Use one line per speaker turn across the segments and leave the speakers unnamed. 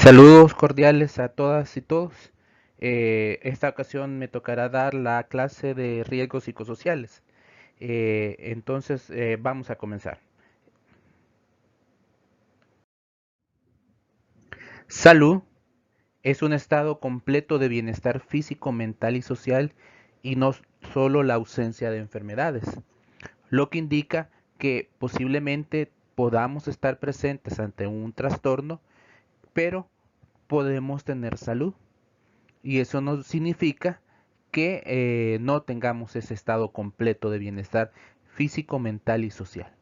Saludos cordiales a todas y todos. Esta ocasión me tocará dar la clase de riesgos psicosociales. Entonces vamos a comenzar. Salud es un estado completo de bienestar físico, mental y social y no solo la ausencia de enfermedades, lo que indica que posiblemente podamos estar presentes ante un trastorno, pero podemos tener salud. Y eso no significa que no tengamos ese estado completo de bienestar físico, mental y social.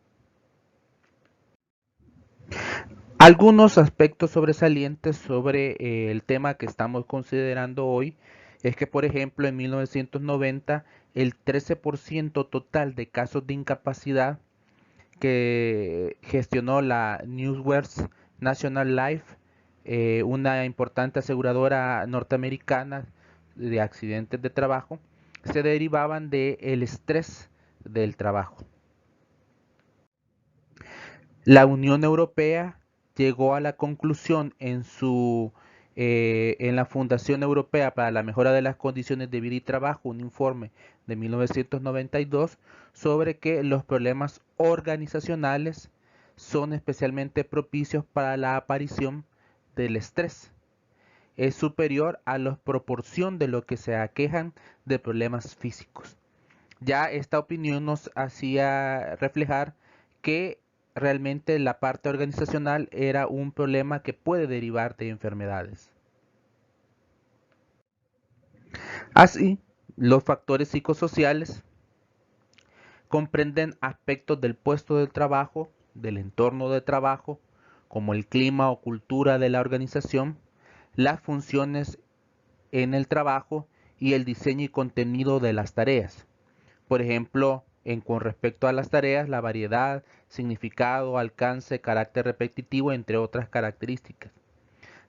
Algunos aspectos sobresalientes sobre el tema que estamos considerando hoy es que, por ejemplo, en 1990 el 13% total de casos de incapacidad que gestionó la Newsworth National Life, una importante aseguradora norteamericana de accidentes de trabajo, se derivaban del estrés del trabajo. La Unión Europea llegó a la conclusión en la Fundación Europea para la Mejora de las Condiciones de Vida y Trabajo, un informe de 1992, sobre que los problemas organizacionales son especialmente propicios para la aparición del estrés. Es superior a la proporción de lo que se aquejan de problemas físicos. Ya esta opinión nos hacía reflejar que realmente la parte organizacional era un problema que puede derivar de enfermedades. Así, los factores psicosociales comprenden aspectos del puesto de trabajo, del entorno de trabajo, como el clima o cultura de la organización, las funciones en el trabajo y el diseño y contenido de las tareas. Por ejemplo, con respecto a las tareas, la variedad, significado, alcance, carácter repetitivo, entre otras características.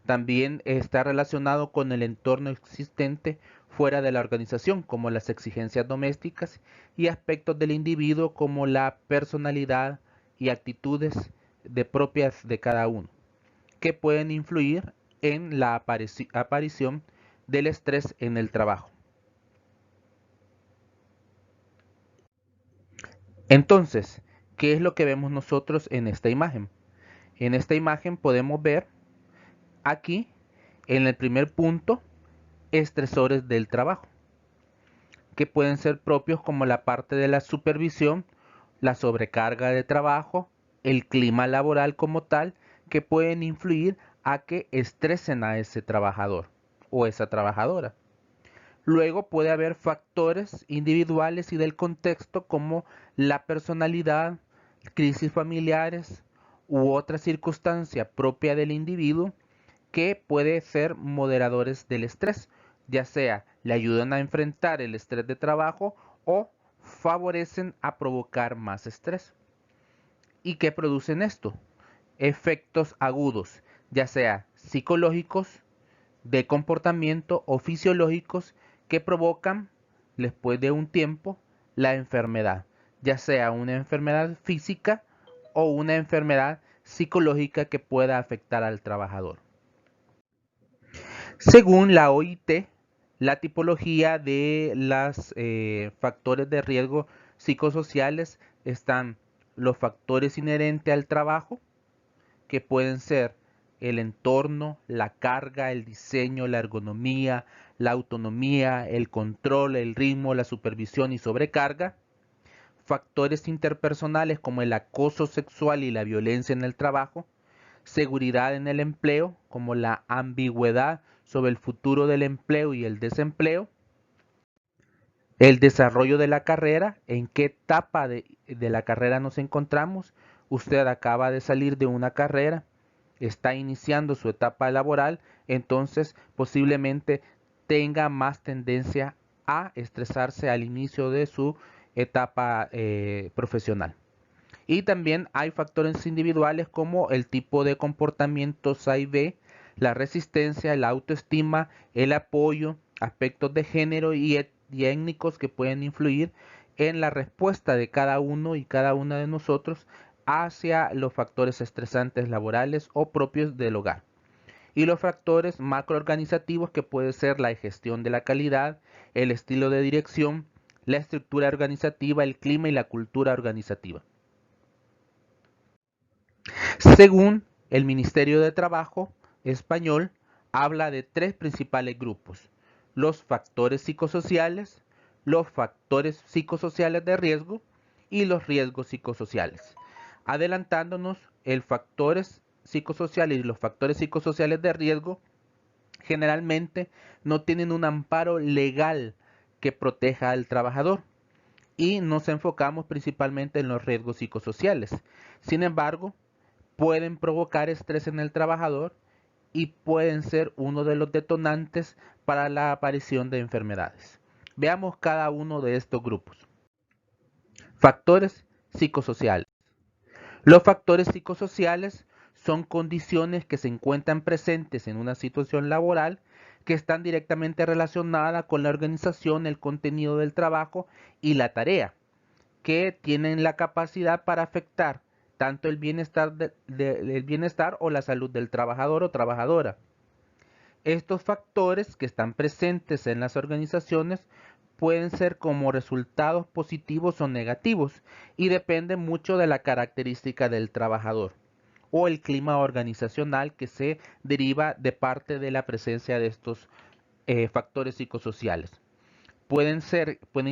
También está relacionado con el entorno existente fuera de la organización, como las exigencias domésticas y aspectos del individuo como la personalidad y actitudes propias de cada uno, que pueden influir en la aparición del estrés en el trabajo. Entonces, ¿qué es lo que vemos nosotros en esta imagen? En esta imagen podemos ver aquí, en el primer punto, estresores del trabajo, que pueden ser propios como la parte de la supervisión, la sobrecarga de trabajo, el clima laboral como tal, que pueden influir a que estresen a ese trabajador o esa trabajadora. Luego puede haber factores individuales y del contexto como la personalidad, crisis familiares u otra circunstancia propia del individuo que puede ser moderadores del estrés, ya sea le ayudan a enfrentar el estrés de trabajo o favorecen a provocar más estrés. ¿Y qué producen esto? Efectos agudos, ya sea psicológicos, de comportamiento o fisiológicos que provocan, después de un tiempo, la enfermedad, ya sea una enfermedad física o una enfermedad psicológica que pueda afectar al trabajador. Según la OIT, la tipología de los factores de riesgo psicosociales están los factores inherentes al trabajo, que pueden ser el entorno, la carga, el diseño, la ergonomía, la autonomía, el control, el ritmo, la supervisión y sobrecarga. Factores interpersonales como el acoso sexual y la violencia en el trabajo. Seguridad en el empleo, como la ambigüedad sobre el futuro del empleo y el desempleo. El desarrollo de la carrera, en qué etapa de la carrera nos encontramos. Usted acaba de salir de una carrera, está iniciando su etapa laboral, entonces posiblemente tenga más tendencia a estresarse al inicio de su etapa profesional. Y también hay factores individuales como el tipo de comportamientos A y B, la resistencia, la autoestima, el apoyo, aspectos de género y étnicos que pueden influir en la respuesta de cada uno y cada una de nosotros hacia los factores estresantes laborales o propios del hogar. y los factores macroorganizativos, que puede ser la gestión de la calidad, el estilo de dirección, la estructura organizativa, el clima y la cultura organizativa. Según el Ministerio de Trabajo español, habla de tres principales grupos: los factores psicosociales, los factores psicosociales de riesgo y los riesgos psicosociales. Adelantándonos, el factores psicosociales y los factores psicosociales de riesgo generalmente no tienen un amparo legal que proteja al trabajador, y nos enfocamos principalmente en los riesgos psicosociales. Sin embargo, pueden provocar estrés en el trabajador y pueden ser uno de los detonantes para la aparición de enfermedades. Veamos cada uno de estos grupos. Factores psicosociales. Los factores psicosociales son condiciones que se encuentran presentes en una situación laboral que están directamente relacionadas con la organización, el contenido del trabajo y la tarea, que tienen la capacidad para afectar tanto el bienestar, el bienestar o la salud del trabajador o trabajadora. Estos factores que están presentes en las organizaciones pueden ser como resultados positivos o negativos, y dependen mucho de la característica del trabajador o el clima organizacional que se deriva de parte de la presencia de estos factores psicosociales. Pueden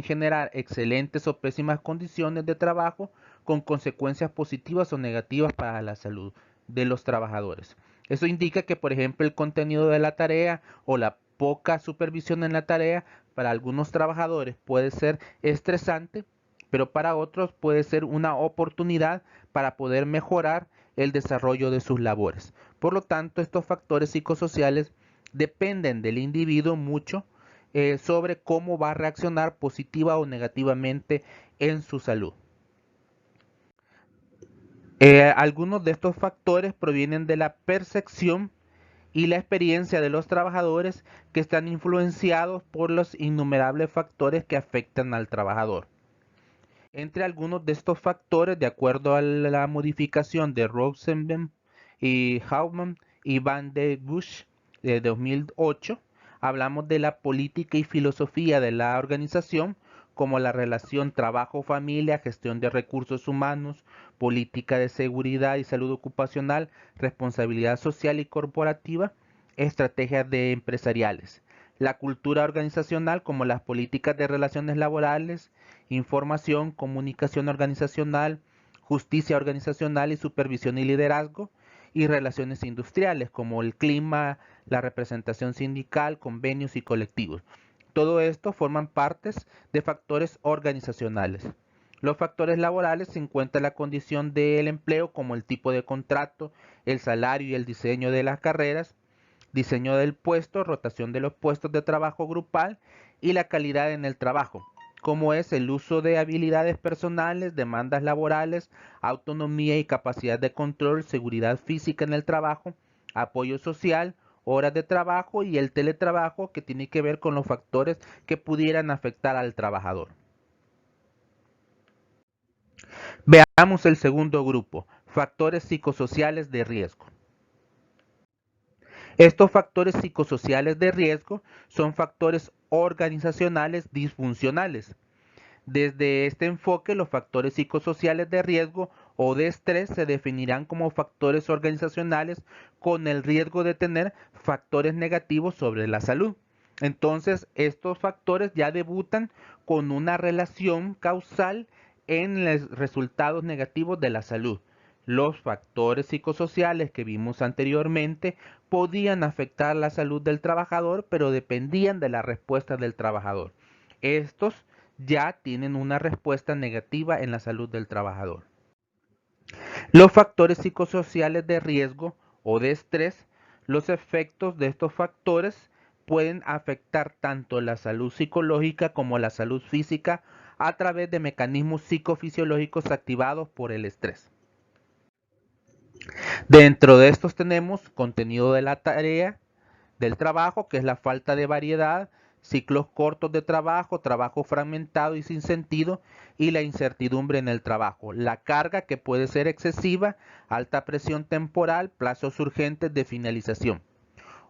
generar excelentes o pésimas condiciones de trabajo con consecuencias positivas o negativas para la salud de los trabajadores. Eso indica que, por ejemplo, el contenido de la tarea o la poca supervisión en la tarea para algunos trabajadores puede ser estresante, pero para otros puede ser una oportunidad para poder mejorar el desarrollo de sus labores. Por lo tanto, estos factores psicosociales dependen del individuo mucho sobre cómo va a reaccionar positiva o negativamente en su salud. Algunos de estos factores provienen de la percepción y la experiencia de los trabajadores, que están influenciados por los innumerables factores que afectan al trabajador. Entre algunos de estos factores, de acuerdo a la modificación de Rosenbaum y Hauptmann y Van der Busch de 2008, hablamos de la política y filosofía de la organización, como la relación trabajo-familia, gestión de recursos humanos, política de seguridad y salud ocupacional, responsabilidad social y corporativa, estrategias de empresariales. La cultura organizacional, como las políticas de relaciones laborales, información, comunicación organizacional, justicia organizacional y supervisión y liderazgo, y relaciones industriales, como el clima, la representación sindical, convenios y colectivos. Todo esto forman partes de factores organizacionales. Los factores laborales se encuentran la condición del empleo, como el tipo de contrato, el salario y el diseño de las carreras, diseño del puesto, rotación de los puestos de trabajo grupal y la calidad en el trabajo, como es el uso de habilidades personales, demandas laborales, autonomía y capacidad de control, seguridad física en el trabajo, apoyo social, horas de trabajo y el teletrabajo, que tiene que ver con los factores que pudieran afectar al trabajador. Veamos el segundo grupo: factores psicosociales de riesgo. Estos factores psicosociales de riesgo son factores organizacionales disfuncionales. Desde este enfoque, los factores psicosociales de riesgo o de estrés se definirán como factores organizacionales con el riesgo de tener factores negativos sobre la salud. Entonces, estos factores ya debutan con una relación causal en los resultados negativos de la salud. Los factores psicosociales que vimos anteriormente podían afectar la salud del trabajador, pero dependían de la respuesta del trabajador. Estos ya tienen una respuesta negativa en la salud del trabajador. Los factores psicosociales de riesgo o de estrés, los efectos de estos factores pueden afectar tanto la salud psicológica como la salud física a través de mecanismos psicofisiológicos activados por el estrés. Dentro de estos tenemos contenido de la tarea, del trabajo, que es la falta de variedad, ciclos cortos de trabajo, trabajo fragmentado y sin sentido, y la incertidumbre en el trabajo. La carga, que puede ser excesiva, alta presión temporal, plazos urgentes de finalización.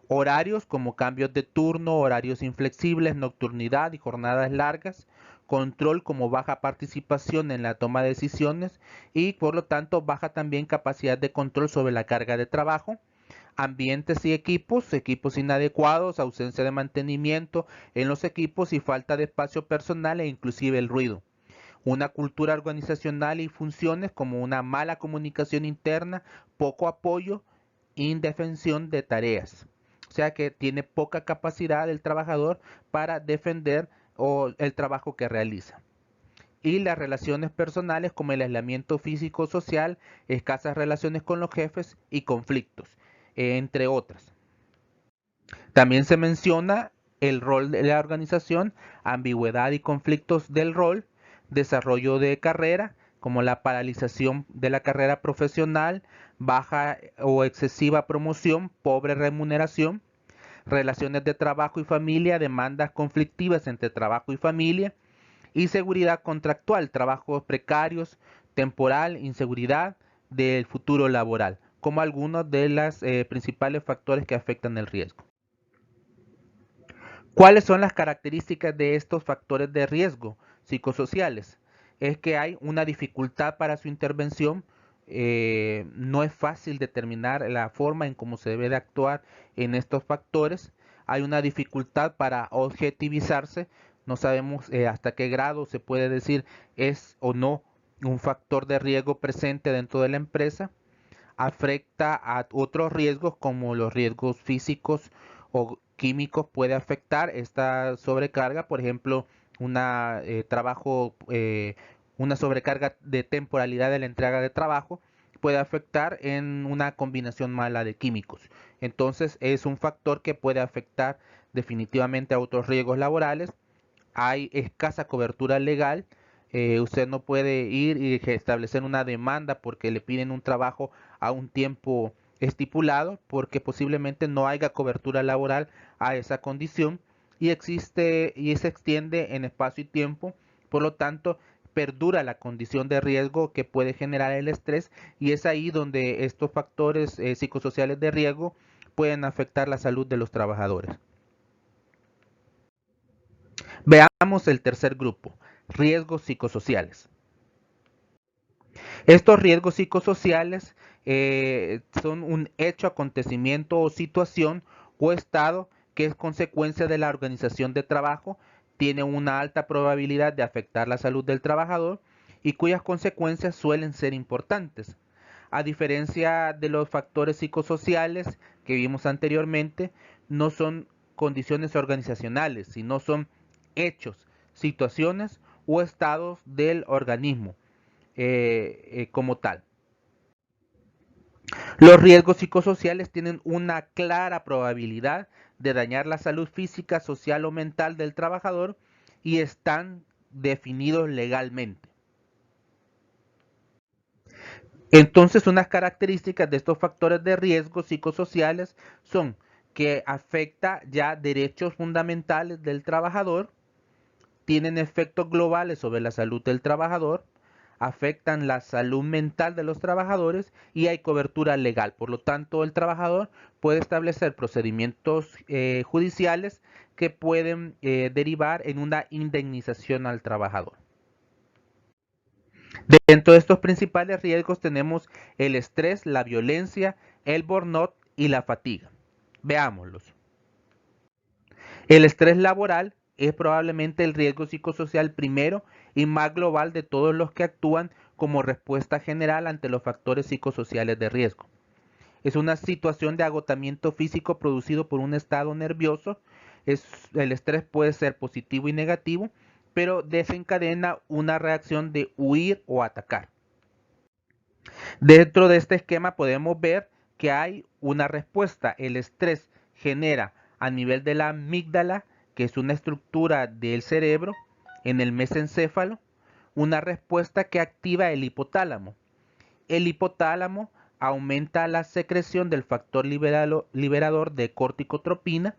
Horarios como cambios de turno, horarios inflexibles, nocturnidad y jornadas largas. Control como baja participación en la toma de decisiones y por lo tanto baja también capacidad de control sobre la carga de trabajo. Ambientes y equipos, equipos inadecuados, ausencia de mantenimiento en los equipos y falta de espacio personal e inclusive el ruido. Una cultura organizacional y funciones como una mala comunicación interna, poco apoyo, indefensión de tareas. O sea que tiene poca capacidad el trabajador para defender el trabajo que realiza. Y las relaciones personales como el aislamiento físico-social, escasas relaciones con los jefes y conflictos, entre otras. También se menciona el rol de la organización, ambigüedad y conflictos del rol, desarrollo de carrera, como la paralización de la carrera profesional, baja o excesiva promoción, pobre remuneración, relaciones de trabajo y familia, demandas conflictivas entre trabajo y familia, y seguridad contractual, trabajos precarios, temporal, inseguridad del futuro laboral, como algunos de los principales factores que afectan el riesgo. ¿Cuáles son las características de estos factores de riesgo psicosociales? Es que hay una dificultad para su intervención, no es fácil determinar la forma en cómo se debe de actuar en estos factores, hay una dificultad para objetivizarse, no sabemos hasta qué grado se puede decir es o no un factor de riesgo presente dentro de la empresa, afecta a otros riesgos como los riesgos físicos o químicos puede afectar esta sobrecarga, por ejemplo, trabajo, una sobrecarga de temporalidad de la entrega de trabajo puede afectar en una combinación mala de químicos. Entonces es un factor que puede afectar definitivamente a otros riesgos laborales. Hay escasa cobertura legal. Usted no puede ir y establecer una demanda porque le piden un trabajo a un tiempo estipulado porque posiblemente no haya cobertura laboral a esa condición y existe y se extiende en espacio y tiempo, por lo tanto perdura la condición de riesgo que puede generar el estrés y es ahí donde estos factores psicosociales de riesgo pueden afectar la salud de los trabajadores. Veamos el tercer grupo, riesgos psicosociales. Estos riesgos psicosociales son un hecho, acontecimiento o situación o estado que es consecuencia de la organización de trabajo, tiene una alta probabilidad de afectar la salud del trabajador y cuyas consecuencias suelen ser importantes. A diferencia de los factores psicosociales que vimos anteriormente, no son condiciones organizacionales, sino son hechos, situaciones o estados del organismo como tal. Los riesgos psicosociales tienen una clara probabilidad de dañar la salud física, social o mental del trabajador y están definidos legalmente. Entonces, unas características de estos factores de riesgo psicosociales son que afecta ya derechos fundamentales del trabajador, tienen efectos globales sobre la salud del trabajador, afectan la salud mental de los trabajadores y hay cobertura legal. Por lo tanto, el trabajador puede establecer procedimientos judiciales que pueden derivar en una indemnización al trabajador. Dentro de estos principales riesgos tenemos el estrés, la violencia, el burnout y la fatiga. Veámoslos. El estrés laboral es probablemente el riesgo psicosocial primero y más global de todos los que actúan como respuesta general ante los factores psicosociales de riesgo. Es una situación de agotamiento físico producido por un estado nervioso. El estrés puede ser positivo y negativo, pero desencadena una reacción de huir o atacar. Dentro de este esquema podemos ver que hay una respuesta. El estrés genera a nivel de la amígdala, que es una estructura del cerebro, en el mesencéfalo, una respuesta que activa el hipotálamo. El hipotálamo aumenta la secreción del factor liberador de corticotropina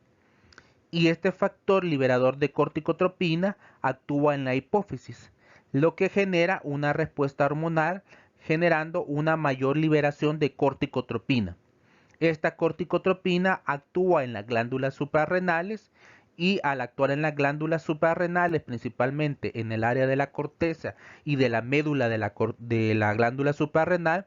y este factor liberador de corticotropina actúa en la hipófisis, lo que genera una respuesta hormonal generando una mayor liberación de corticotropina. Esta corticotropina actúa en las glándulas suprarrenales y al actuar en las glándulas suprarrenales, principalmente en el área de la corteza y de la médula de la glándula suprarrenal,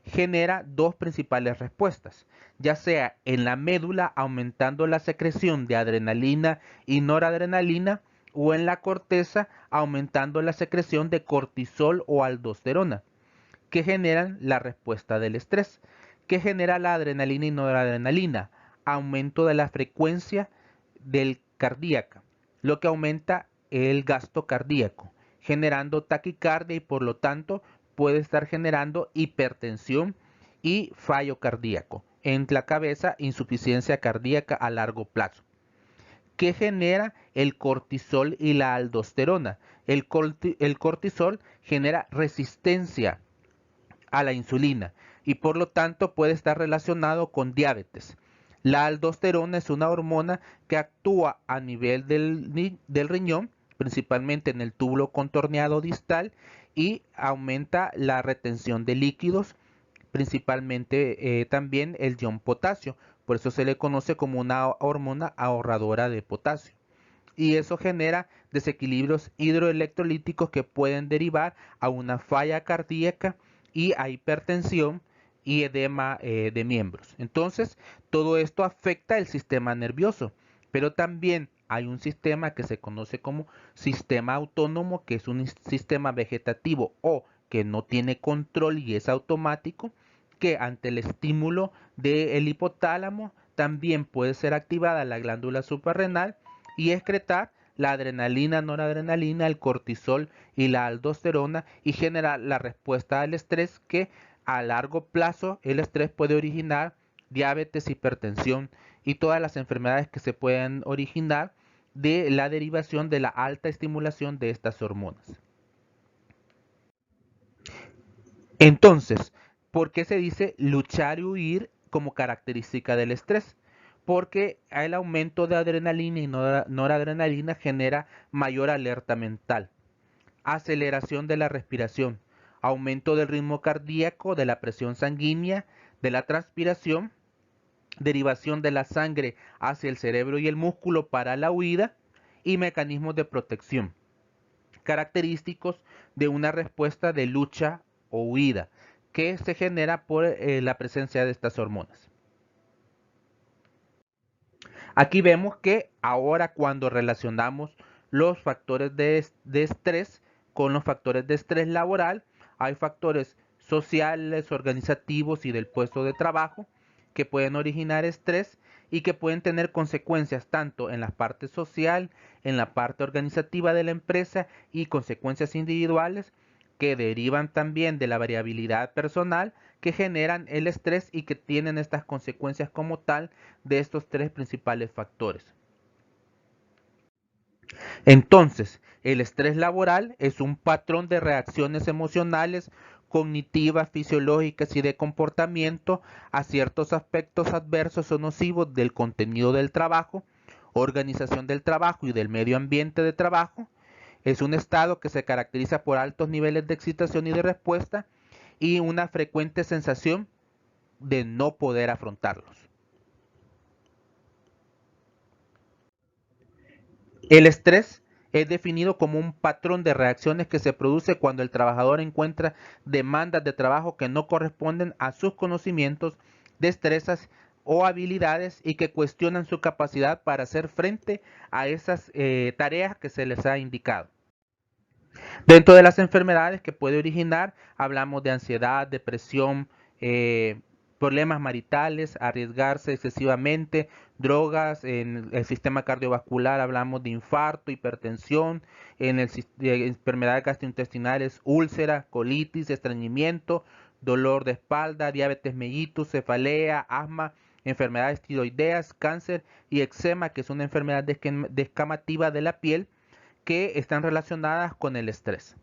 genera dos principales respuestas, ya sea en la médula aumentando la secreción de adrenalina y noradrenalina o en la corteza aumentando la secreción de cortisol o aldosterona, que generan la respuesta del estrés. ¿Qué genera la adrenalina y noradrenalina? Aumento de la frecuencia del cardíaca, lo que aumenta el gasto cardíaco, generando taquicardia y por lo tanto puede estar generando hipertensión y fallo cardíaco. En la cabeza, insuficiencia cardíaca a largo plazo. ¿Qué genera el cortisol y la aldosterona? El cortisol genera resistencia a la insulina y por lo tanto puede estar relacionado con diabetes. La aldosterona es una hormona que actúa a nivel del riñón, principalmente en el túbulo contorneado distal, y aumenta la retención de líquidos, principalmente también el ion potasio. Por eso se le conoce como una hormona ahorradora de potasio. Y eso genera desequilibrios hidroelectrolíticos que pueden derivar a una falla cardíaca y a hipertensión y edema de miembros. Entonces, todo esto afecta el sistema nervioso, pero también hay un sistema que se conoce como sistema autónomo, que es un sistema vegetativo o que no tiene control y es automático, que ante el estímulo del hipotálamo también puede ser activada la glándula suprarrenal y excretar la adrenalina, noradrenalina, el cortisol y la aldosterona y generar la respuesta al estrés, que a largo plazo el estrés puede originar diabetes, hipertensión y todas las enfermedades que se pueden originar de la derivación de la alta estimulación de estas hormonas. Entonces, ¿por qué se dice luchar y huir como característica del estrés? Porque el aumento de adrenalina y noradrenalina genera mayor alerta mental, aceleración de la respiración, aumento del ritmo cardíaco, de la presión sanguínea, de la transpiración, derivación de la sangre hacia el cerebro y el músculo para la huida y mecanismos de protección, característicos de una respuesta de lucha o huida que se genera por la presencia de estas hormonas. Aquí vemos que ahora cuando relacionamos los factores de estrés con los factores de estrés laboral, hay factores sociales, organizativos y del puesto de trabajo que pueden originar estrés y que pueden tener consecuencias tanto en la parte social, en la parte organizativa de la empresa y consecuencias individuales que derivan también de la variabilidad personal que generan el estrés y que tienen estas consecuencias como tal de estos tres principales factores. Entonces, el estrés laboral es un patrón de reacciones emocionales, cognitivas, fisiológicas y de comportamiento a ciertos aspectos adversos o nocivos del contenido del trabajo, organización del trabajo y del medio ambiente de trabajo. Es un estado que se caracteriza por altos niveles de excitación y de respuesta y una frecuente sensación de no poder afrontarlos. El estrés es definido como un patrón de reacciones que se produce cuando el trabajador encuentra demandas de trabajo que no corresponden a sus conocimientos, destrezas o habilidades y que cuestionan su capacidad para hacer frente a esas tareas que se les ha indicado. Dentro de las enfermedades que puede originar, hablamos de ansiedad, depresión, problemas maritales, arriesgarse excesivamente, drogas, en el sistema cardiovascular hablamos de infarto, hipertensión, en enfermedades gastrointestinales, úlcera, colitis, estreñimiento, dolor de espalda, diabetes mellitus, cefalea, asma, enfermedades tiroideas, cáncer y eczema, que es una enfermedad descamativa de la piel que están relacionadas con el estrés.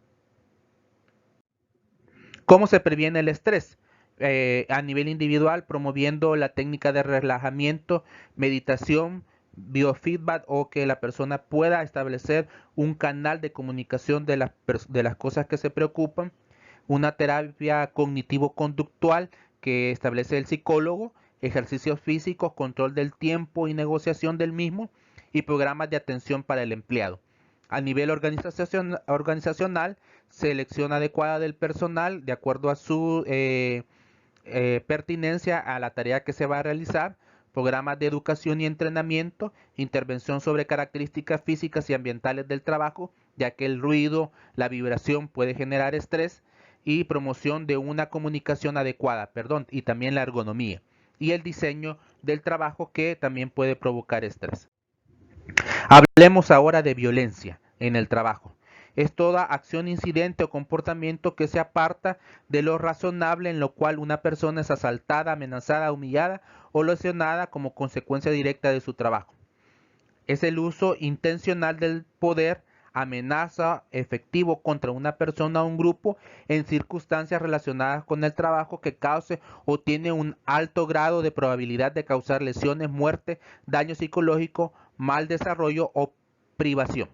¿Cómo se previene el estrés? A nivel individual, promoviendo la técnica de relajamiento, meditación, biofeedback o que la persona pueda establecer un canal de comunicación de las cosas que se preocupan, una terapia cognitivo-conductual que establece el psicólogo ejercicios físicos, control del tiempo y negociación del mismo, y programas de atención para el empleado. A nivel organizacional, selección adecuada del personal de acuerdo a su pertinencia a la tarea que se va a realizar, programas de educación y entrenamiento, intervención sobre características físicas y ambientales del trabajo, ya que el ruido, la vibración puede generar estrés, y promoción de una comunicación adecuada, y también la ergonomía y el diseño del trabajo, que también puede provocar estrés. Hablemos ahora de violencia en el trabajo. Es toda acción, incidente o comportamiento que se aparta de lo razonable, en lo cual una persona es asaltada, amenazada, humillada o lesionada como consecuencia directa de su trabajo. Es el uso intencional del poder, amenaza efectivo contra una persona o un grupo en circunstancias relacionadas con el trabajo, que cause o tiene un alto grado de probabilidad de causar lesiones, muerte, daño psicológico, mal desarrollo o privación.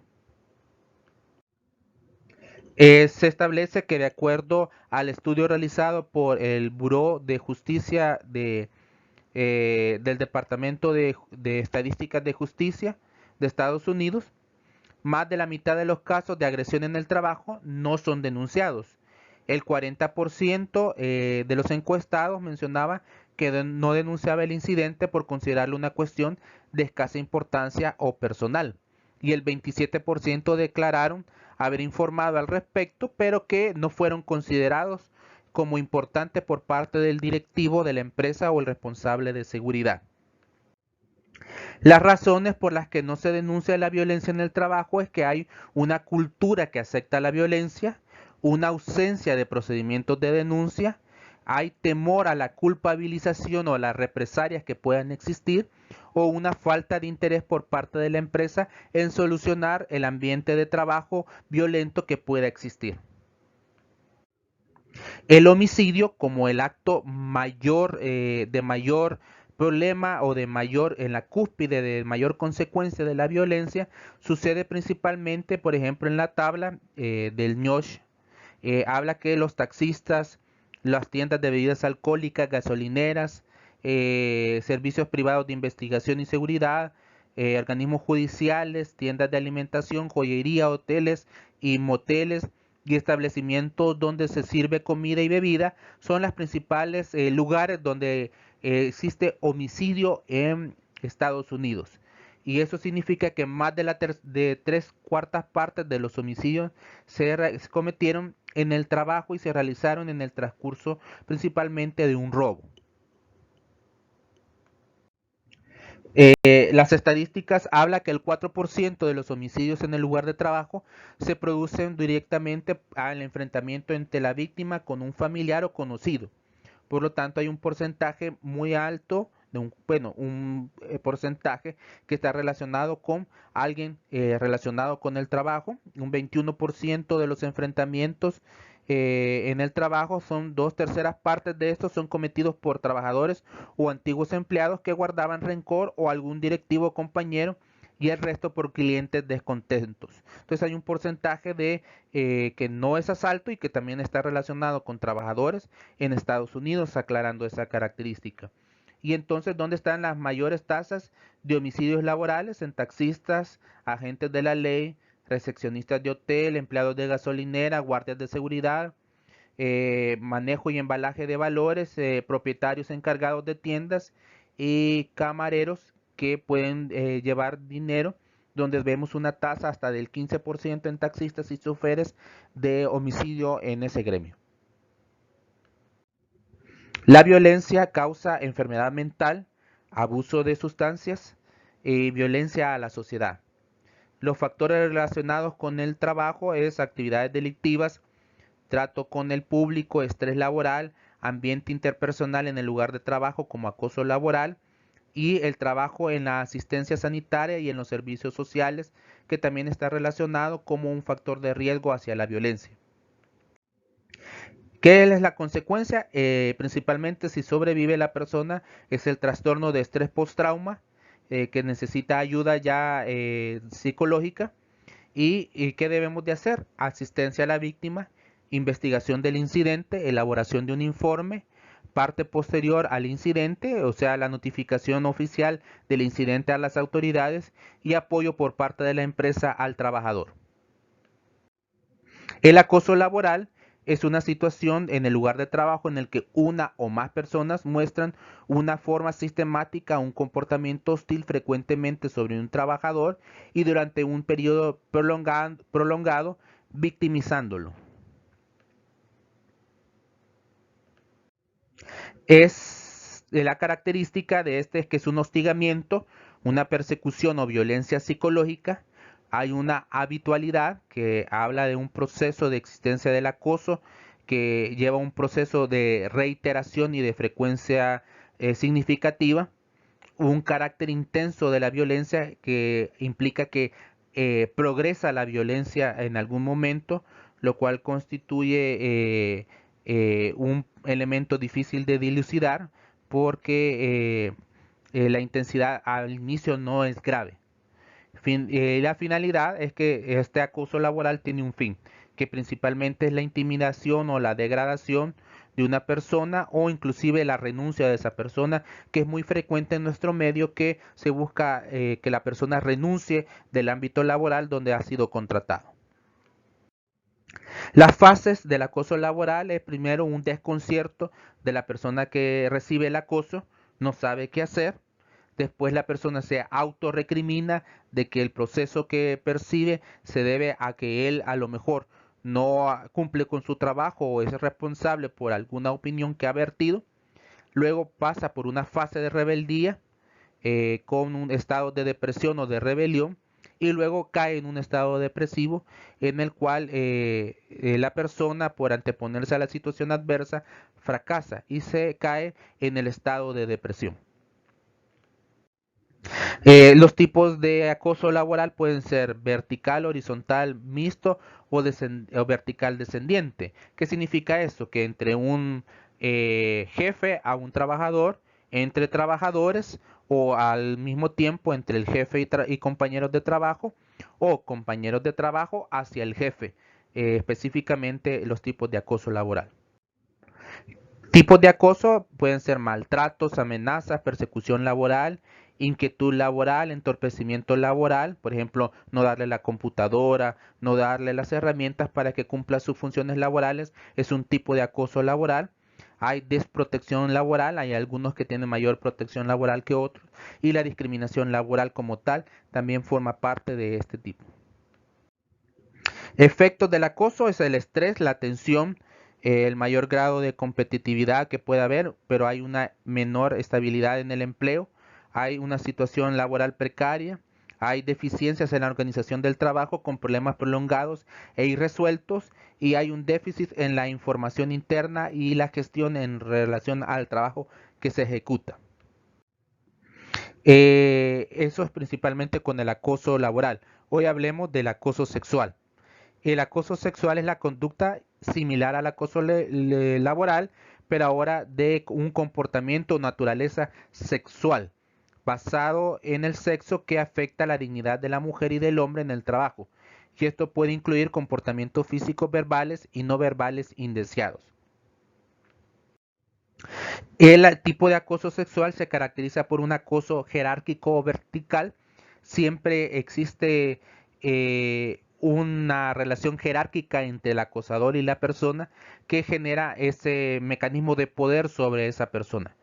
Se establece que, de acuerdo al estudio realizado por el Buró de Justicia del Departamento de Estadísticas de Justicia de Estados Unidos, más de la mitad de los casos de agresión en el trabajo no son denunciados. El 40% de los encuestados mencionaba que no denunciaba el incidente por considerarlo una cuestión de escasa importancia o personal. Y el 27% declararon haber informado al respecto, pero que no fueron considerados como importantes por parte del directivo de la empresa o el responsable de seguridad. Las razones por las que no se denuncia la violencia en el trabajo es que hay una cultura que acepta la violencia, una ausencia de procedimientos de denuncia, hay temor a la culpabilización o a las represalias que puedan existir, o una falta de interés por parte de la empresa en solucionar el ambiente de trabajo violento que pueda existir. El homicidio, como el acto mayor, de mayor problema o de mayor, en la cúspide de mayor consecuencia de la violencia, sucede principalmente, por ejemplo, en la tabla del Nyosh. Habla que los taxistas, las tiendas de bebidas alcohólicas, gasolineras, servicios privados de investigación y seguridad, organismos judiciales, tiendas de alimentación, joyería, hoteles y moteles y establecimientos donde se sirve comida y bebida son los principales lugares donde existe homicidio en Estados Unidos. Y eso significa que más de 3/4 partes de los homicidios se cometieron en el trabajo y se realizaron en el transcurso principalmente de un robo. Las estadísticas hablan que el 4% de los homicidios en el lugar de trabajo se producen directamente al enfrentamiento entre la víctima con un familiar o conocido. Por lo tanto, hay un porcentaje muy alto, un porcentaje que está relacionado con alguien relacionado con el trabajo. Un 21% de los enfrentamientos en el trabajo, son 2/3 de estos son cometidos por trabajadores o antiguos empleados que guardaban rencor o algún directivo o compañero, y el resto por clientes descontentos. Entonces hay un porcentaje de que no es asalto y que también está relacionado con trabajadores en Estados Unidos, aclarando esa característica. Y entonces, ¿dónde están las mayores tasas de homicidios laborales? En taxistas, agentes de la ley, recepcionistas de hotel, empleados de gasolinera, guardias de seguridad, manejo y embalaje de valores, propietarios encargados de tiendas y camareros que pueden llevar dinero, donde vemos una tasa hasta del 15% en taxistas y choferes de homicidio en ese gremio. La violencia causa enfermedad mental, abuso de sustancias y violencia a la sociedad. Los factores relacionados con el trabajo es actividades delictivas, trato con el público, estrés laboral, ambiente interpersonal en el lugar de trabajo como acoso laboral, y el trabajo en la asistencia sanitaria y en los servicios sociales, que también está relacionado como un factor de riesgo hacia la violencia. ¿Qué es la consecuencia? Principalmente, si sobrevive la persona, es el trastorno de estrés post-trauma, que necesita ayuda ya psicológica. ¿Y qué debemos de hacer? Asistencia a la víctima, investigación del incidente, elaboración de un informe, parte posterior al incidente, o sea, la notificación oficial del incidente a las autoridades y apoyo por parte de la empresa al trabajador. El acoso laboral es una situación en el lugar de trabajo en el que una o más personas muestran una forma sistemática, un comportamiento hostil frecuentemente sobre un trabajador y durante un periodo prolongado victimizándolo. Es la característica de este es que es un hostigamiento, una persecución o violencia psicológica. Hay una habitualidad que habla de un proceso de existencia del acoso que lleva un proceso de reiteración y de frecuencia significativa. Un carácter intenso de la violencia que implica que progresa la violencia en algún momento, lo cual constituye un elemento difícil de dilucidar porque la intensidad al inicio no es grave. La finalidad es que este acoso laboral tiene un fin, que principalmente es la intimidación o la degradación de una persona o inclusive la renuncia de esa persona, que es muy frecuente en nuestro medio que se busca que la persona renuncie del ámbito laboral donde ha sido contratado. Las fases del acoso laboral es primero un desconcierto de la persona que recibe el acoso, no sabe qué hacer. Después la persona se autorrecrimina de que el proceso que percibe se debe a que él a lo mejor no cumple con su trabajo o es responsable por alguna opinión que ha vertido. Luego pasa por una fase de rebeldía con un estado de depresión o de rebelión y luego cae en un estado depresivo en el cual la persona por anteponerse a la situación adversa fracasa y se cae en el estado de depresión. Los tipos de acoso laboral pueden ser vertical, horizontal, mixto o vertical descendiente. ¿Qué significa eso? Que entre un jefe a un trabajador, entre trabajadores o al mismo tiempo entre el jefe y compañeros de trabajo o compañeros de trabajo hacia el jefe. Específicamente los tipos de acoso laboral. Tipos de acoso pueden ser maltratos, amenazas, persecución laboral, inquietud laboral, entorpecimiento laboral, por ejemplo, no darle la computadora, no darle las herramientas para que cumpla sus funciones laborales, es un tipo de acoso laboral. Hay desprotección laboral, hay algunos que tienen mayor protección laboral que otros, y la discriminación laboral como tal también forma parte de este tipo. Efectos del acoso es el estrés, la tensión, el mayor grado de competitividad que puede haber, pero hay una menor estabilidad en el empleo, hay una situación laboral precaria, hay deficiencias en la organización del trabajo con problemas prolongados e irresueltos y hay un déficit en la información interna y la gestión en relación al trabajo que se ejecuta. Eso es principalmente con el acoso laboral. Hoy hablemos del acoso sexual. El acoso sexual es la conducta similar al acoso laboral, pero ahora de un comportamiento o naturaleza sexual, basado en el sexo que afecta la dignidad de la mujer y del hombre en el trabajo. Y esto puede incluir comportamientos físicos verbales y no verbales indeseados. El tipo de acoso sexual se caracteriza por un acoso jerárquico o vertical. Siempre existe una relación jerárquica entre el acosador y la persona que genera ese mecanismo de poder sobre esa persona.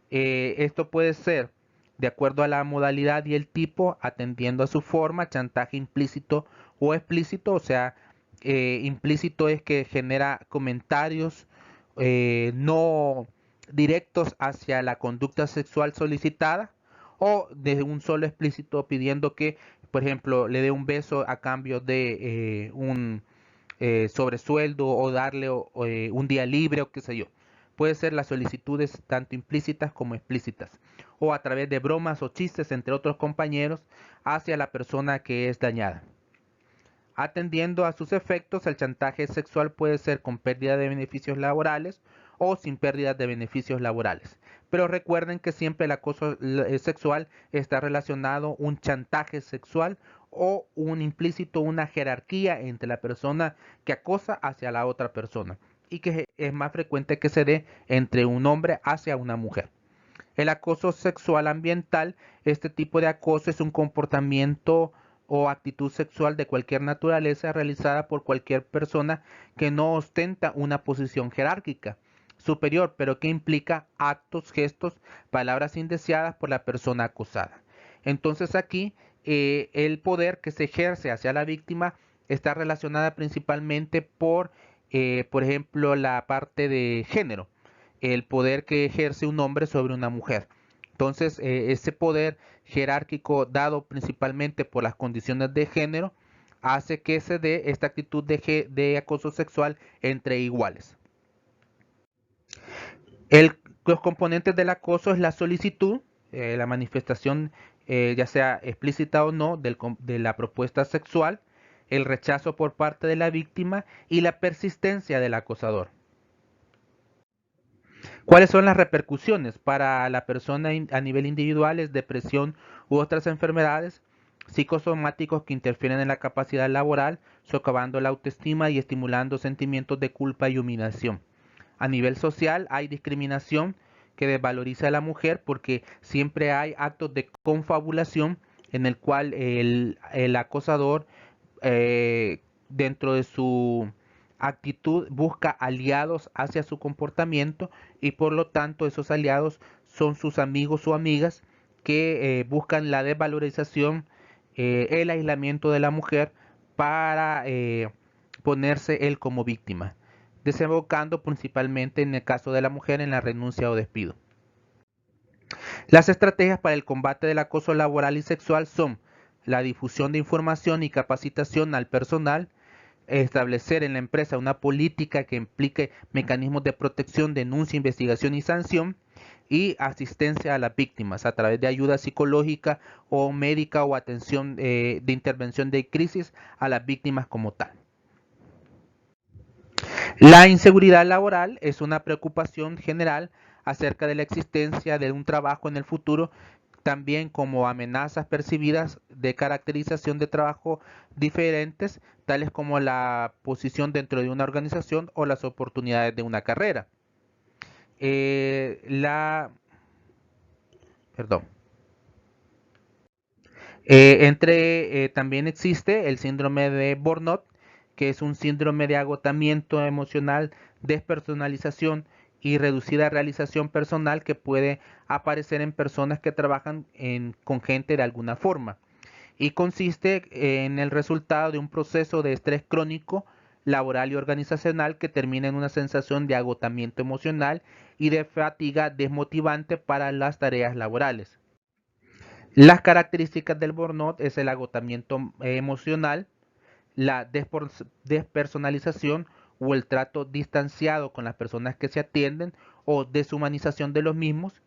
Esto puede ser de acuerdo a la modalidad y el tipo, atendiendo a su forma, chantaje implícito o explícito, o sea, implícito es que genera comentarios no directos hacia la conducta sexual solicitada o de un solo explícito pidiendo que, por ejemplo, le dé un beso a cambio de un sobresueldo o darle un día libre o qué sé yo. Puede ser las solicitudes tanto implícitas como explícitas o a través de bromas o chistes entre otros compañeros hacia la persona que es dañada. Atendiendo a sus efectos, el chantaje sexual puede ser con pérdida de beneficios laborales o sin pérdida de beneficios laborales. Pero recuerden que siempre el acoso sexual está relacionado un chantaje sexual o un implícito, una jerarquía entre la persona que acosa hacia la otra persona. y que es más frecuente que se dé entre un hombre hacia una mujer. El acoso sexual ambiental, este tipo de acoso es un comportamiento o actitud sexual de cualquier naturaleza realizada por cualquier persona que no ostenta una posición jerárquica superior, pero que implica actos, gestos, palabras indeseadas por la persona acosada. Entonces aquí el poder que se ejerce hacia la víctima está relacionada principalmente por ejemplo, la parte de género, el poder que ejerce un hombre sobre una mujer. Entonces, ese poder jerárquico dado principalmente por las condiciones de género hace que se dé esta actitud de acoso sexual entre iguales. Los componentes del acoso es la solicitud, la manifestación ya sea explícita o no de la propuesta sexual, el rechazo por parte de la víctima y la persistencia del acosador. ¿Cuáles son las repercusiones para la persona a nivel individual? Es depresión u otras enfermedades psicosomáticos que interfieren en la capacidad laboral, socavando la autoestima y estimulando sentimientos de culpa y humillación. A nivel social hay discriminación que desvaloriza a la mujer porque siempre hay actos de confabulación en el cual el acosador dentro de su actitud busca aliados hacia su comportamiento y por lo tanto esos aliados son sus amigos o amigas que buscan la desvalorización, el aislamiento de la mujer para ponerse él como víctima, desembocando principalmente en el caso de la mujer en la renuncia o despido. Las estrategias para el combate del acoso laboral y sexual son la difusión de información y capacitación al personal, establecer en la empresa una política que implique mecanismos de protección, denuncia, investigación y sanción, y asistencia a las víctimas a través de ayuda psicológica o médica o atención de intervención de crisis a las víctimas como tal. La inseguridad laboral es una preocupación general acerca de la existencia de un trabajo en el futuro, también como amenazas percibidas de caracterización de trabajo diferentes, tales como la posición dentro de una organización o las oportunidades de una carrera. Eh, la, perdón. También existe el síndrome de Burnout, que es un síndrome de agotamiento emocional, despersonalización y reducida realización personal que puede aparecer en personas que trabajan con gente de alguna forma. Y consiste en el resultado de un proceso de estrés crónico, laboral y organizacional que termina en una sensación de agotamiento emocional y de fatiga desmotivante para las tareas laborales. Las características del burnout es el agotamiento emocional, la despersonalización o el trato distanciado con las personas que se atienden o deshumanización de los mismos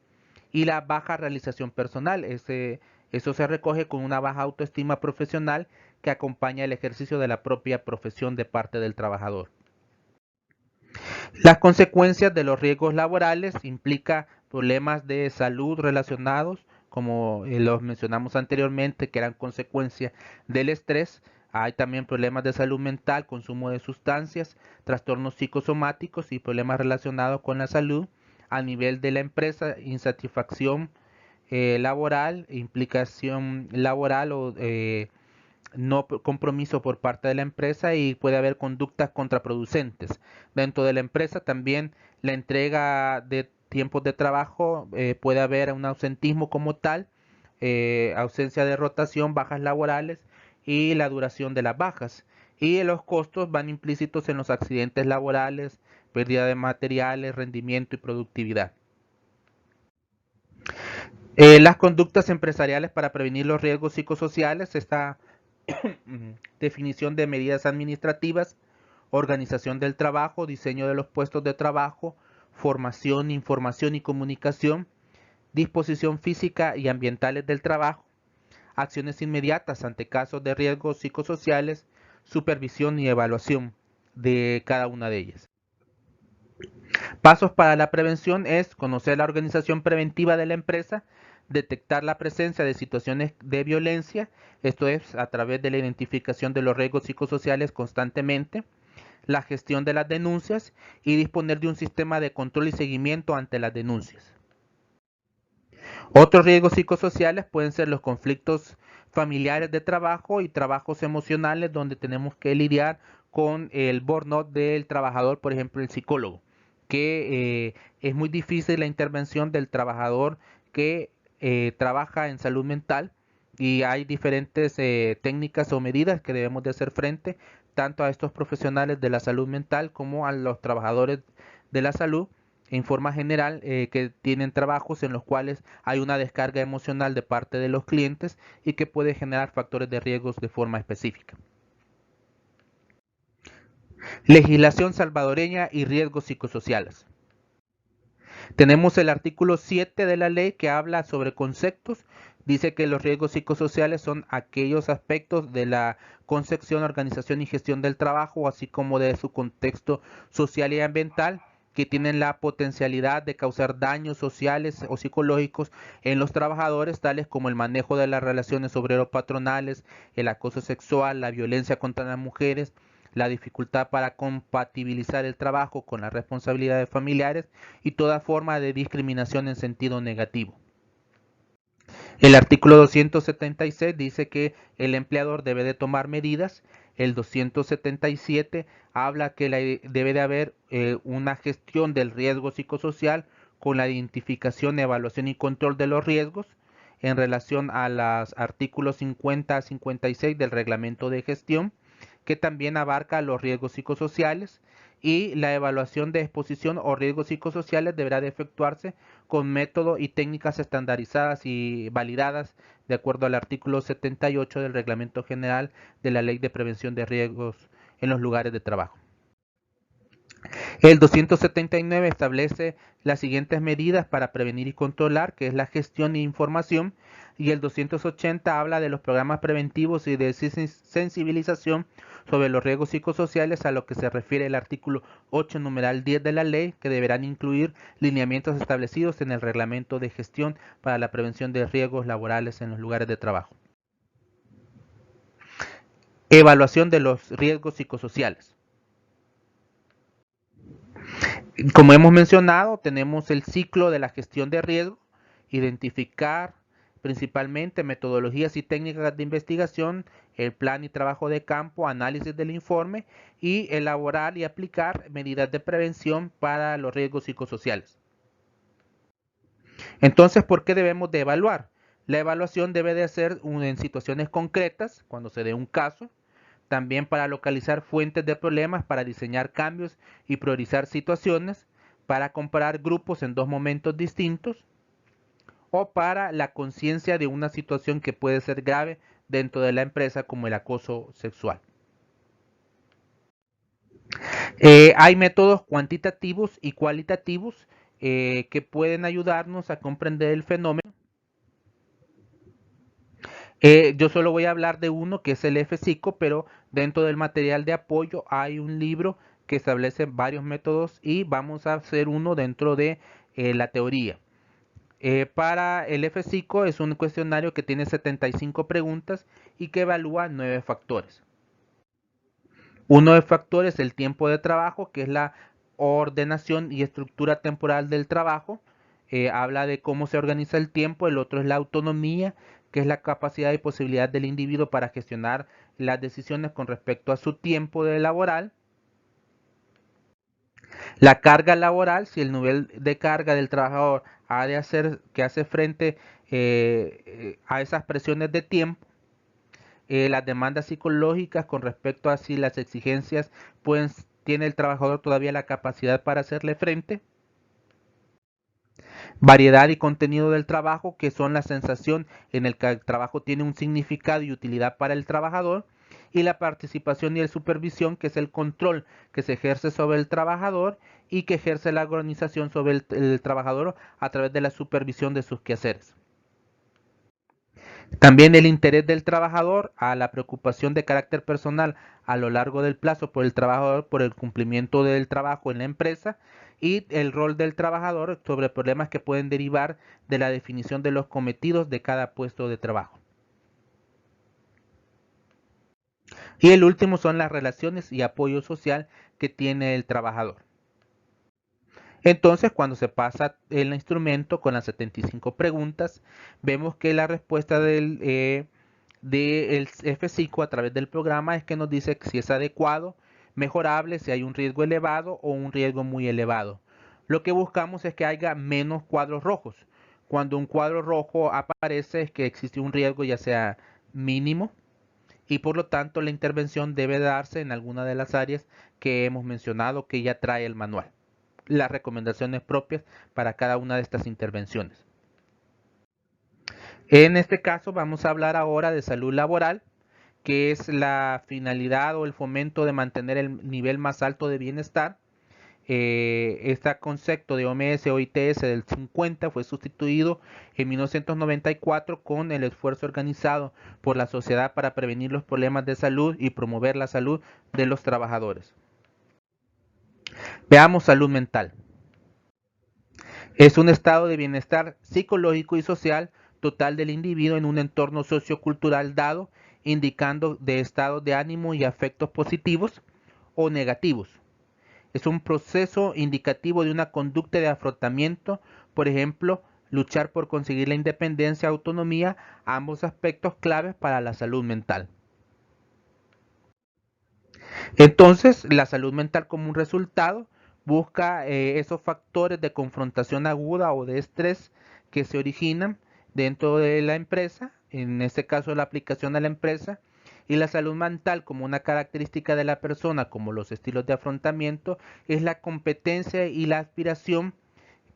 y la baja realización personal. Eso se recoge con una baja autoestima profesional que acompaña el ejercicio de la propia profesión de parte del trabajador. Las consecuencias de los riesgos laborales implica problemas de salud relacionados, como los mencionamos anteriormente, que eran consecuencia del estrés. Hay también problemas de salud mental, consumo de sustancias, trastornos psicosomáticos y problemas relacionados con la salud. A nivel de la empresa, insatisfacción laboral, implicación laboral o no compromiso por parte de la empresa y puede haber conductas contraproducentes. Dentro de la empresa también la entrega de tiempos de trabajo puede haber un ausentismo como tal, ausencia de rotación, bajas laborales y la duración de las bajas. Y los costos van implícitos en los accidentes laborales, pérdida de materiales, rendimiento y productividad. Las conductas empresariales para prevenir los riesgos psicosociales, esta definición de medidas administrativas, organización del trabajo, diseño de los puestos de trabajo, formación, información y comunicación, disposición física y ambientales del trabajo, acciones inmediatas ante casos de riesgos psicosociales, supervisión y evaluación de cada una de ellas. Pasos para la prevención es conocer la organización preventiva de la empresa, detectar la presencia de situaciones de violencia, esto es a través de la identificación de los riesgos psicosociales constantemente, la gestión de las denuncias y disponer de un sistema de control y seguimiento ante las denuncias. Otros riesgos psicosociales pueden ser los conflictos familiares de trabajo y trabajos emocionales donde tenemos que lidiar con el burnout del trabajador, por ejemplo, el psicólogo, que es muy difícil la intervención del trabajador que trabaja en salud mental y hay diferentes técnicas o medidas que debemos de hacer frente tanto a estos profesionales de la salud mental como a los trabajadores de la salud en forma general que tienen trabajos en los cuales hay una descarga emocional de parte de los clientes y que puede generar factores de riesgos de forma específica. Legislación salvadoreña y riesgos psicosociales. Tenemos el artículo 7 de la ley que habla sobre conceptos. Dice que los riesgos psicosociales son aquellos aspectos de la concepción, organización y gestión del trabajo, así como de su contexto social y ambiental, que tienen la potencialidad de causar daños sociales o psicológicos en los trabajadores, tales como el manejo de las relaciones obrero-patronales, el acoso sexual, la violencia contra las mujeres, la dificultad para compatibilizar el trabajo con las responsabilidades familiares y toda forma de discriminación en sentido negativo. El artículo 276 dice que el empleador debe de tomar medidas. El 277 habla que debe de haber una gestión del riesgo psicosocial con la identificación, evaluación y control de los riesgos en relación a los artículos 50 a 56 del reglamento de gestión, que también abarca los riesgos psicosociales, y la evaluación de exposición o riesgos psicosociales deberá de efectuarse con método y técnicas estandarizadas y validadas de acuerdo al artículo 78 del Reglamento General de la Ley de Prevención de Riesgos en los lugares de trabajo. El 279 establece las siguientes medidas para prevenir y controlar, que es la gestión e información, y el 280 habla de los programas preventivos y de sensibilización sobre los riesgos psicosociales, a lo que se refiere el artículo 8, numeral 10 de la ley, que deberán incluir lineamientos establecidos en el reglamento de gestión para la prevención de riesgos laborales en los lugares de trabajo. Evaluación de los riesgos psicosociales. Como hemos mencionado, tenemos el ciclo de la gestión de riesgo, identificar principalmente metodologías y técnicas de investigación, el plan y trabajo de campo, análisis del informe y elaborar y aplicar medidas de prevención para los riesgos psicosociales. Entonces, ¿por qué debemos de evaluar? La evaluación debe de ser en situaciones concretas, cuando se dé un caso, también para localizar fuentes de problemas, para diseñar cambios y priorizar situaciones, para comparar grupos en dos momentos distintos o para la conciencia de una situación que puede ser grave dentro de la empresa como el acoso sexual. Hay métodos cuantitativos y cualitativos que pueden ayudarnos a comprender el fenómeno. Yo solo voy a hablar de uno que es el F-Psico, pero dentro del material de apoyo hay un libro que establece varios métodos y vamos a hacer uno dentro de la teoría. Para el F-Psico es un cuestionario que tiene 75 preguntas y que evalúa 9 factores. Uno de los factores es el tiempo de trabajo, que es la ordenación y estructura temporal del trabajo. Habla de cómo se organiza el tiempo. El otro es la autonomía, que es la capacidad y posibilidad del individuo para gestionar las decisiones con respecto a su tiempo de laboral. La carga laboral, si el nivel de carga del trabajador ha de hacer que hace frente a esas presiones de tiempo. Las demandas psicológicas con respecto a si las exigencias tiene el trabajador todavía la capacidad para hacerle frente. Variedad y contenido del trabajo, que son la sensación en el que el trabajo tiene un significado y utilidad para el trabajador. Y la participación y la supervisión, que es el control que se ejerce sobre el trabajador y que ejerce la organización sobre el trabajador a través de la supervisión de sus quehaceres. También el interés del trabajador, a la preocupación de carácter personal a lo largo del plazo por el trabajador, por el cumplimiento del trabajo en la empresa, y el rol del trabajador sobre problemas que pueden derivar de la definición de los cometidos de cada puesto de trabajo. Y el último son las relaciones y apoyo social que tiene el trabajador. Entonces, cuando se pasa el instrumento con las 75 preguntas, vemos que la respuesta del F5 a través del programa es que nos dice si es adecuado, mejorable, si hay un riesgo elevado o un riesgo muy elevado. Lo que buscamos es que haya menos cuadros rojos. Cuando un cuadro rojo aparece es que existe un riesgo ya sea mínimo y por lo tanto la intervención debe darse en alguna de las áreas que hemos mencionado que ya trae el manual. Las recomendaciones propias para cada una de estas intervenciones. En este caso vamos a hablar ahora de salud laboral, que es la finalidad o el fomento de mantener el nivel más alto de bienestar. Este concepto de OMS o ITS del 50 fue sustituido en 1994 con el esfuerzo organizado por la sociedad para prevenir los problemas de salud y promover la salud de los trabajadores. Veamos salud mental. Es un estado de bienestar psicológico y social total del individuo en un entorno sociocultural dado, indicando de estados de ánimo y afectos positivos o negativos. Es un proceso indicativo de una conducta de afrontamiento, por ejemplo, luchar por conseguir la independencia y autonomía, ambos aspectos claves para la salud mental. Entonces, la salud mental como un resultado busca esos factores de confrontación aguda o de estrés que se originan dentro de la empresa, en este caso la aplicación a la empresa, y la salud mental como una característica de la persona, como los estilos de afrontamiento, es la competencia y la aspiración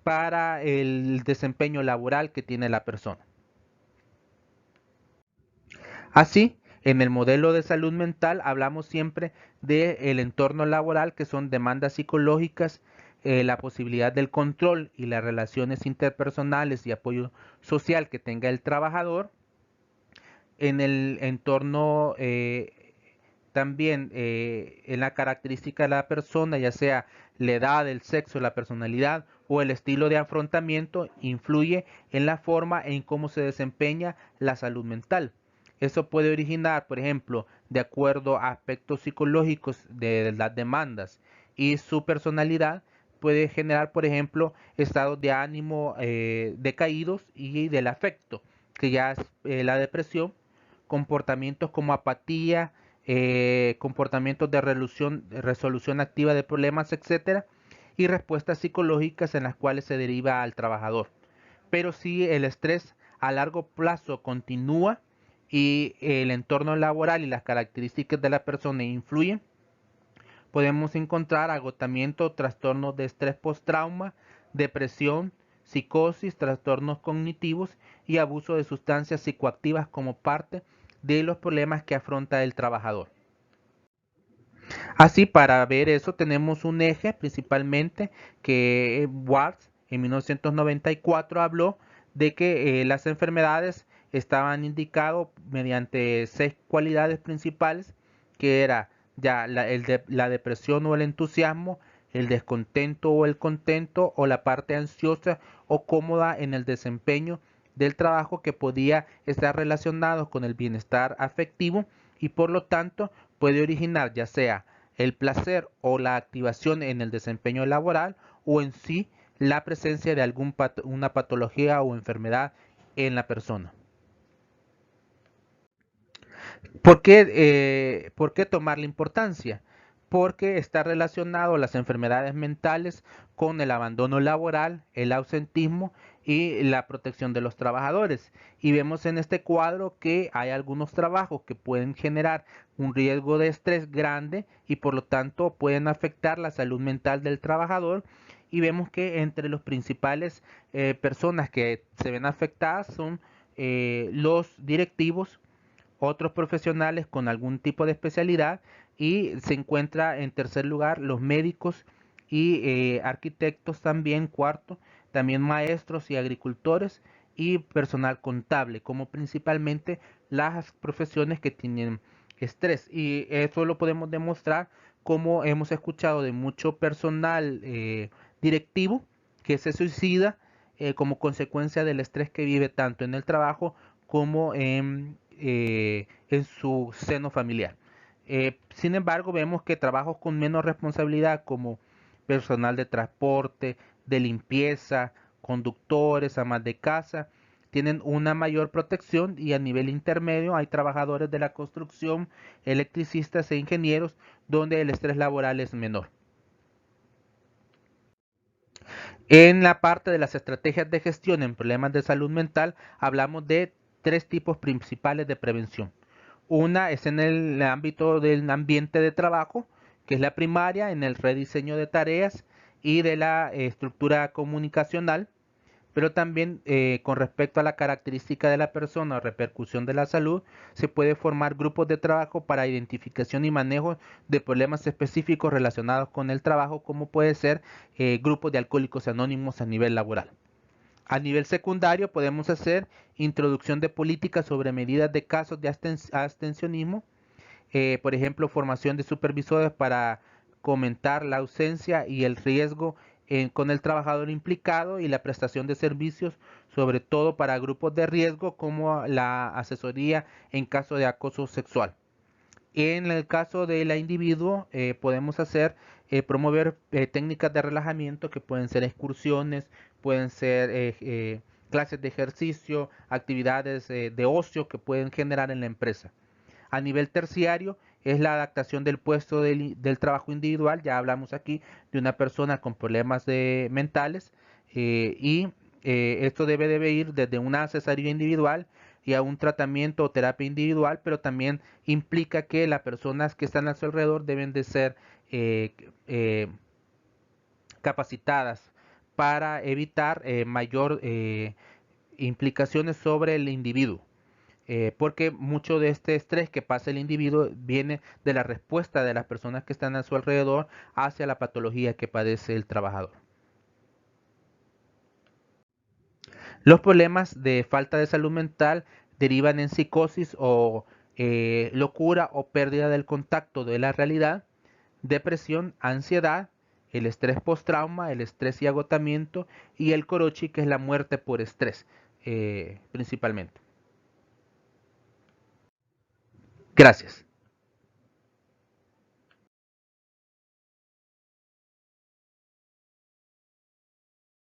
para el desempeño laboral que tiene la persona. Así, en el modelo de salud mental hablamos siempre del entorno laboral, que son demandas psicológicas, la posibilidad del control y las relaciones interpersonales y apoyo social que tenga el trabajador. En el entorno también en la característica de la persona, ya sea la edad, el sexo, la personalidad o el estilo de afrontamiento, influye en la forma en cómo se desempeña la salud mental. Eso puede originar, por ejemplo, de acuerdo a aspectos psicológicos de las demandas y su personalidad, puede generar, por ejemplo, estados de ánimo decaídos y del afecto, que ya es la depresión, comportamientos como apatía, comportamientos de resolución activa de problemas, etcétera, y respuestas psicológicas en las cuales se deriva al trabajador. Pero si el estrés a largo plazo continúa y el entorno laboral y las características de la persona influyen, podemos encontrar agotamiento, trastornos de estrés post-trauma, depresión, psicosis, trastornos cognitivos y abuso de sustancias psicoactivas como parte de los problemas que afronta el trabajador. Así, para ver eso tenemos un eje principalmente que Watts en 1994 habló de que las enfermedades estaban indicadas mediante 6 cualidades principales, que era ya la depresión o el entusiasmo, el descontento o el contento, o la parte ansiosa o cómoda en el desempeño del trabajo, que podía estar relacionado con el bienestar afectivo y por lo tanto puede originar ya sea el placer o la activación en el desempeño laboral, o en sí la presencia de una patología o enfermedad en la persona. ¿Por qué tomarle importancia? Porque está relacionado las enfermedades mentales con el abandono laboral, el ausentismo y la protección de los trabajadores. Y vemos en este cuadro que hay algunos trabajos que pueden generar un riesgo de estrés grande y por lo tanto pueden afectar la salud mental del trabajador. Y vemos que entre los principales personas que se ven afectadas son los directivos, otros profesionales con algún tipo de especialidad, y se encuentra en tercer lugar los médicos y arquitectos también, cuarto, también maestros y agricultores y personal contable, como principalmente las profesiones que tienen estrés. Y eso lo podemos demostrar como hemos escuchado de mucho personal directivo que se suicida como consecuencia del estrés que vive tanto en el trabajo como en su seno familiar. Sin embargo, vemos que trabajos con menos responsabilidad como personal de transporte, de limpieza, conductores, amas de casa, tienen una mayor protección y a nivel intermedio hay trabajadores de la construcción, electricistas e ingenieros donde el estrés laboral es menor. En la parte de las estrategias de gestión en problemas de salud mental hablamos de tres tipos principales de prevención. Una es en el ámbito del ambiente de trabajo, que es la primaria, en el rediseño de tareas y de la estructura comunicacional, pero también con respecto a la característica de la persona o repercusión de la salud, se puede formar grupos de trabajo para identificación y manejo de problemas específicos relacionados con el trabajo, como puede ser grupos de alcohólicos anónimos a nivel laboral. A nivel secundario podemos hacer introducción de políticas sobre medidas de casos de abstencionismo, por ejemplo, formación de supervisores para comentar la ausencia y el riesgo con el trabajador implicado y la prestación de servicios, sobre todo para grupos de riesgo como la asesoría en caso de acoso sexual. En el caso de la individuo, podemos hacer promover técnicas de relajamiento que pueden ser excursiones, pueden ser clases de ejercicio, actividades de ocio que pueden generar en la empresa. A nivel terciario es la adaptación del puesto del trabajo individual. Ya hablamos aquí de una persona con problemas mentales y esto debe ir desde una asesoría individual y a un tratamiento o terapia individual, pero también implica que las personas que están a su alrededor deben de ser eh, eh, capacitadas para evitar mayor implicaciones sobre el individuo. Porque mucho de este estrés que pasa el individuo viene de la respuesta de las personas que están a su alrededor hacia la patología que padece el trabajador. Los problemas de falta de salud mental derivan en psicosis o locura o pérdida del contacto de la realidad, depresión, ansiedad, el estrés postrauma, el estrés y agotamiento y el corochi, que es la muerte por estrés, principalmente. Gracias.